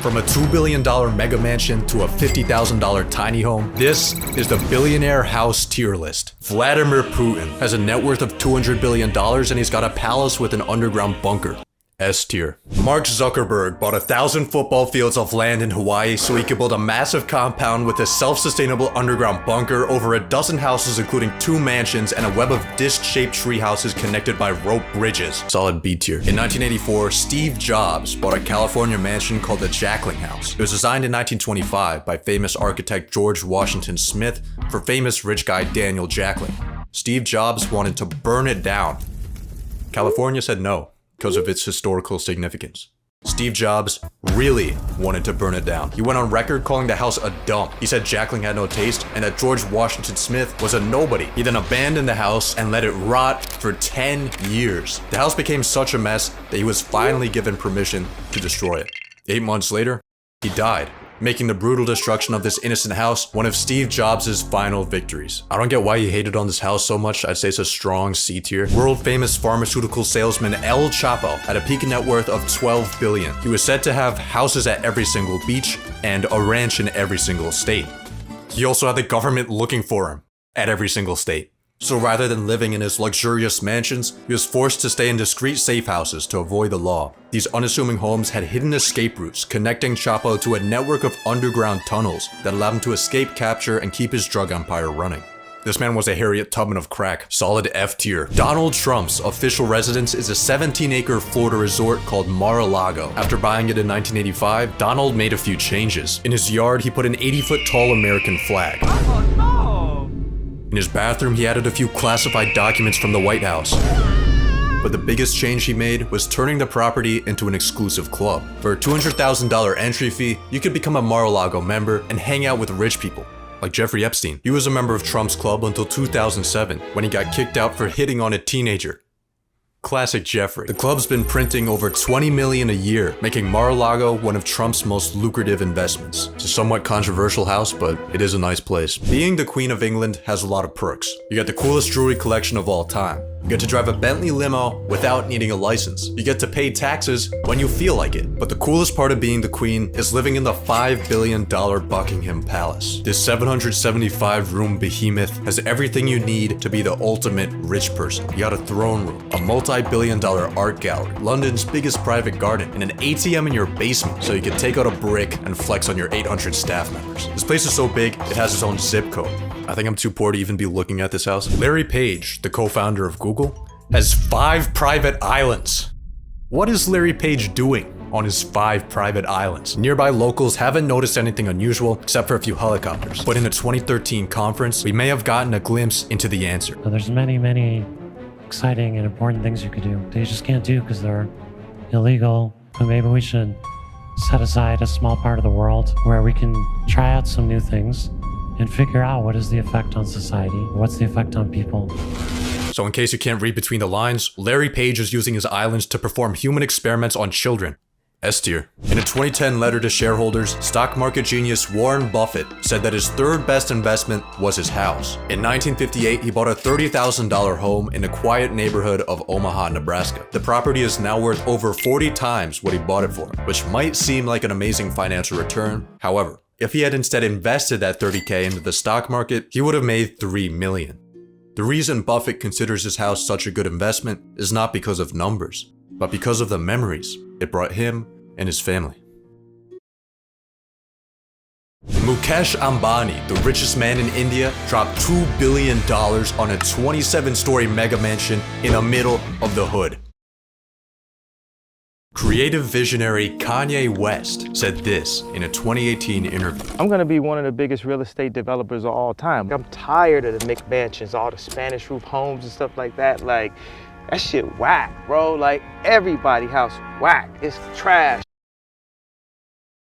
From a $2 billion mega mansion to a $50,000 tiny home, this is the billionaire house tier list. Vladimir Putin has a net worth of $200 billion and he's got a palace with an underground bunker. S tier. Mark Zuckerberg bought 1,000 football fields of land in Hawaii so he could build a massive compound with a self-sustainable underground bunker, over a dozen houses including 2 mansions and a web of disc-shaped tree houses connected by rope bridges. Solid B tier. In 1984, Steve Jobs bought a California mansion called the Jackling House. It was designed in 1925 by famous architect George Washington Smith for famous rich guy Daniel Jackling. Steve Jobs wanted to burn it down. California said no, because of its historical significance. Steve Jobs really wanted to burn it down. He went on record calling the house a dump. He said Jackling had no taste and that George Washington Smith was a nobody. He then abandoned the house and let it rot for 10 years. The house became such a mess that he was finally given permission to destroy it. 8 months later, he died, making the brutal destruction of this innocent house one of Steve Jobs' final victories. I don't get why he hated on this house so much. I'd say it's a strong C tier. World famous pharmaceutical salesman El Chapo had a peak net worth of $12 billion. He was said to have houses at every single beach and a ranch in every single state. He also had the government looking for him at every single state. So rather than living in his luxurious mansions, he was forced to stay in discreet safe houses to avoid the law. These unassuming homes had hidden escape routes, connecting Chapo to a network of underground tunnels that allowed him to escape capture and keep his drug empire running. This man was a Harriet Tubman of crack. Solid F tier. Donald Trump's official residence is a 17-acre Florida resort called Mar-a-Lago. After buying it in 1985, Donald made a few changes. In his yard, he put an 80-foot tall American flag. In his bathroom, he added a few classified documents from the White House. But the biggest change he made was turning the property into an exclusive club. For a $200,000 entry fee, you could become a Mar-a-Lago member and hang out with rich people, like Jeffrey Epstein. He was a member of Trump's club until 2007, when he got kicked out for hitting on a teenager. Classic Jeffrey. The club's been printing over $20 million a year, making Mar-a-Lago one of Trump's most lucrative investments. It's a somewhat controversial house, but it is a nice place. Being the Queen of England has a lot of perks. You get the coolest jewelry collection of all time. You get to drive a Bentley limo without needing a license. You get to pay taxes when you feel like it. But the coolest part of being the Queen is living in the $5 billion Buckingham Palace. This 775-room behemoth has everything you need to be the ultimate rich person. You got a throne room, a multi-billion-dollar art gallery, London's biggest private garden, and an ATM in your basement so you can take out a brick and flex on your 800 staff members. This place is so big, it has its own zip code. I think I'm too poor to even be looking at this house. Larry Page, the co-founder of Google, has 5 private islands. What is Larry Page doing on his 5 private islands? Nearby locals haven't noticed anything unusual except for a few helicopters. But in a 2013 conference, we may have gotten a glimpse into the answer. There's many exciting and important things you could do that you just can't do because they're illegal. But maybe we should set aside a small part of the world where we can try out some new things and figure out what is the effect on society, what's the effect on people. So in case you can't read between the lines, Larry Page is using his islands to perform human experiments on children. S tier. In a 2010 letter to shareholders, stock market genius Warren Buffett said that his 3rd best investment was his house. In 1958, he bought a $30,000 home in a quiet neighborhood of Omaha, Nebraska. The property is now worth over 40 times what he bought it for, which might seem like an amazing financial return. However, if he had instead invested that $30K into the stock market, he would have made $3 million. The reason Buffett considers his house such a good investment is not because of numbers, but because of the memories it brought him and his family. Mukesh Ambani, the richest man in India, dropped $2 billion on a 27-story mega mansion in the middle of the hood. Creative visionary Kanye West said this in a 2018 interview. I'm gonna be one of the biggest real estate developers of all time. I'm tired of the McMansions, all the Spanish roof homes and stuff like that. Like, that shit whack, bro. Like, everybody house whack. It's trash.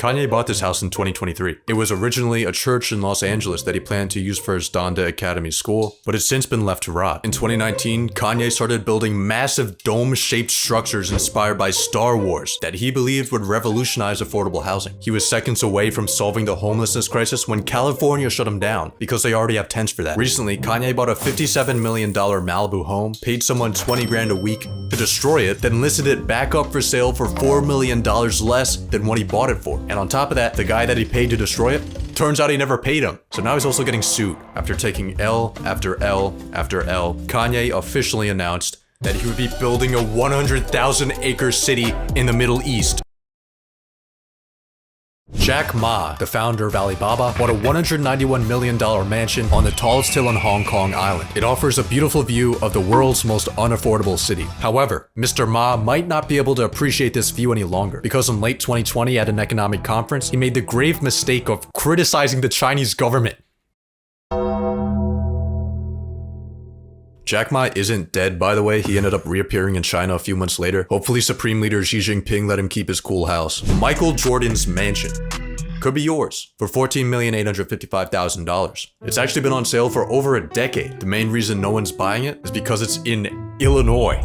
Kanye bought this house in 2023. It was originally a church in Los Angeles that he planned to use for his Donda Academy school, but it's since been left to rot. In 2019, Kanye started building massive dome-shaped structures inspired by Star Wars that he believed would revolutionize affordable housing. He was seconds away from solving the homelessness crisis when California shut him down because they already have tents for that. Recently, Kanye bought a $57 million Malibu home, paid someone 20 grand a week to destroy it, then listed it back up for sale for $4 million less than what he bought it for. And on top of that, the guy that he paid to destroy it, turns out he never paid him. So now he's also getting sued. After taking L after L after L, Kanye officially announced that he would be building a 100,000 acre city in the Middle East. Jack Ma, the founder of Alibaba, bought a $191 million mansion on the tallest hill on Hong Kong Island. It offers a beautiful view of the world's most unaffordable city. However, Mr. Ma might not be able to appreciate this view any longer, because in late 2020 at an economic conference, he made the grave mistake of criticizing the Chinese government. Jack Ma isn't dead, by the way. He ended up reappearing in China a few months later. Hopefully Supreme Leader Xi Jinping let him keep his cool house. Michael Jordan's mansion could be yours for $14,855,000. It's actually been on sale for over a decade. The main reason no one's buying it is because it's in Illinois.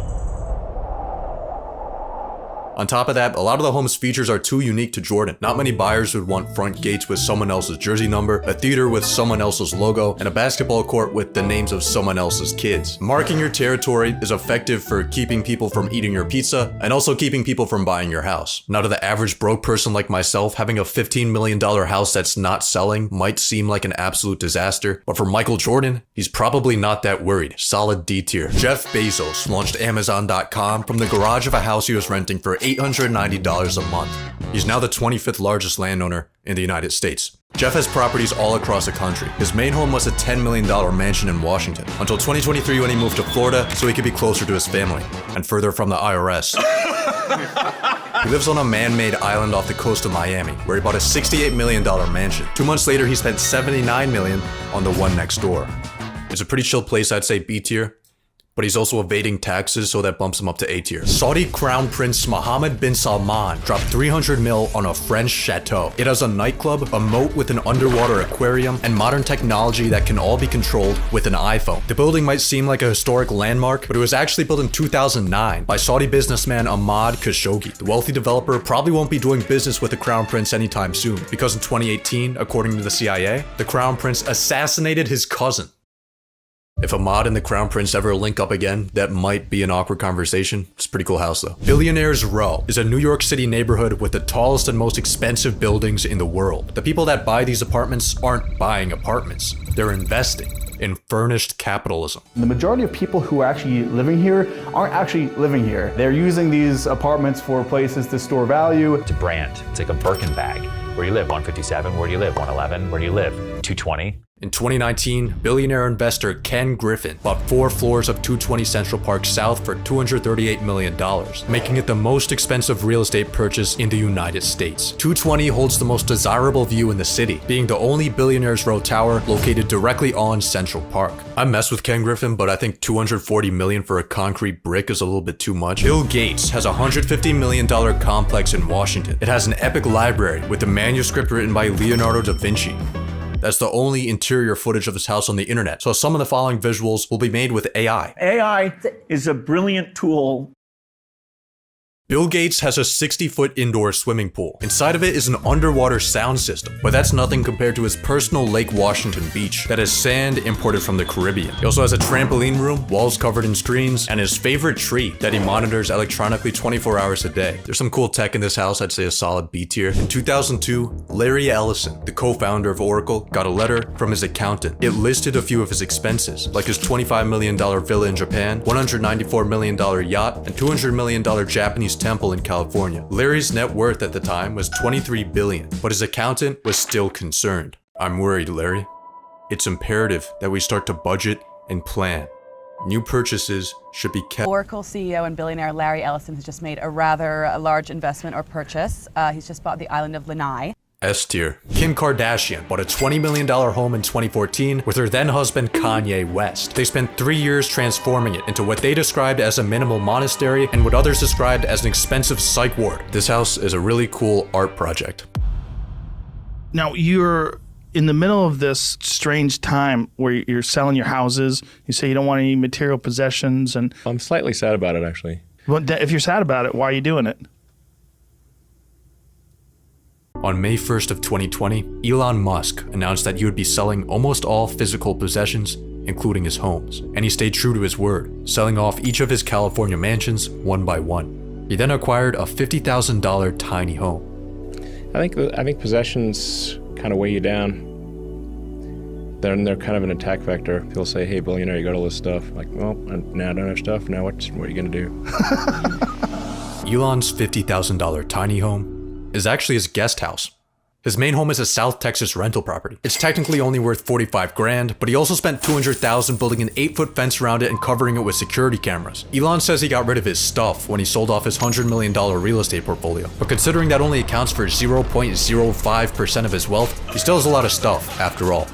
On top of that, a lot of the home's features are too unique to Jordan. Not many buyers would want front gates with someone else's jersey number, a theater with someone else's logo, and a basketball court with the names of someone else's kids. Marking your territory is effective for keeping people from eating your pizza and also keeping people from buying your house. Now, to the average broke person like myself, having a $15 million house that's not selling might seem like an absolute disaster, but for Michael Jordan, he's probably not that worried. Solid D tier. Jeff Bezos launched Amazon.com from the garage of a house he was renting for $890 a month. He's now the 25th largest landowner in the United States. Jeff has properties all across the country. His main home was a $10 million mansion in Washington, until 2023 when he moved to Florida so he could be closer to his family, and further from the IRS. He lives on a man-made island off the coast of Miami, where he bought a $68 million mansion. 2 months later, he spent $79 million on the one next door. It's a pretty chill place, I'd say B tier. But he's also evading taxes, so that bumps him up to A tier. Saudi Crown Prince Mohammed Bin Salman dropped 300 mil on a French chateau. It has a nightclub, a moat with an underwater aquarium, and modern technology that can all be controlled with an iPhone. The building might seem like a historic landmark, but it was actually built in 2009 by Saudi businessman Ahmad Khashoggi. The wealthy developer probably won't be doing business with the Crown Prince anytime soon, because in 2018, according to the CIA, the Crown Prince assassinated his cousin. If Ahmad and the Crown Prince ever link up again, that might be an awkward conversation. It's a pretty cool house though. Billionaire's Row is a New York City neighborhood with the tallest and most expensive buildings in the world. The people that buy these apartments aren't buying apartments. They're investing in furnished capitalism. The majority of people who are actually living here aren't actually living here. They're using these apartments for places to store value. It's a brand. It's like a Birkin bag. Where do you live? 157. Where do you live? 111. Where do you live? 220. In 2019, billionaire investor Ken Griffin bought 4 floors of 220 Central Park South for $238 million, making it the most expensive real estate purchase in the United States. 220 holds the most desirable view in the city, being the only Billionaire's Row tower located directly on Central Park. I mess with Ken Griffin, but I think $240 million for a concrete brick is a little bit too much. Bill Gates has a $150 million complex in Washington. It has an epic library with a manuscript written by Leonardo da Vinci. That's the only interior footage of his house on the internet, so some of the following visuals will be made with AI. AI is a brilliant tool. Bill Gates has a 60-foot indoor swimming pool. Inside of it is an underwater sound system, but that's nothing compared to his personal Lake Washington beach that has sand imported from the Caribbean. He also has a trampoline room, walls covered in screens, and his favorite tree that he monitors electronically 24 hours a day. There's some cool tech in this house, I'd say a solid B tier. In 2002, Larry Ellison, the co-founder of Oracle, got a letter from his accountant. It listed a few of his expenses, like his $25 million villa in Japan, $194 million yacht, and $200 million Japanese temple in California. Larry's net worth at the time was $23 billion, but his accountant was still concerned. I'm worried, Larry. It's imperative that we start to budget and plan. New purchases should be kept. Oracle CEO and billionaire Larry Ellison has just made a rather large investment or purchase. He's just bought the island of Lanai. S tier. Kim Kardashian bought a $20 million home in 2014 with her then husband Kanye West. They spent 3 years transforming it into what they described as a minimal monastery and what others described as an expensive psych ward. This house is a really cool art project. Now you're in the middle of this strange time where you're selling your houses. You say you don't want any material possessions, and I'm slightly sad about it, actually. Well, if you're sad about it, why are you doing it? On May 1st of 2020, Elon Musk announced that he would be selling almost all physical possessions, including his homes. And he stayed true to his word, selling off each of his California mansions one by one. He then acquired a $50,000 tiny home. I think possessions kind of weigh you down. Then they're kind of an attack vector. People say, "Hey, billionaire, you got all this stuff." Like, well, now I don't have stuff. Now what are you gonna do? Elon's $50,000 tiny home is actually his guest house. His main home is a South Texas rental property. It's technically only worth 45 grand, but he also spent 200,000 building an 8-foot fence around it and covering it with security cameras. Elon says he got rid of his stuff when he sold off his $100 million real estate portfolio, but considering that only accounts for 0.05% of his wealth, he still has a lot of stuff after all.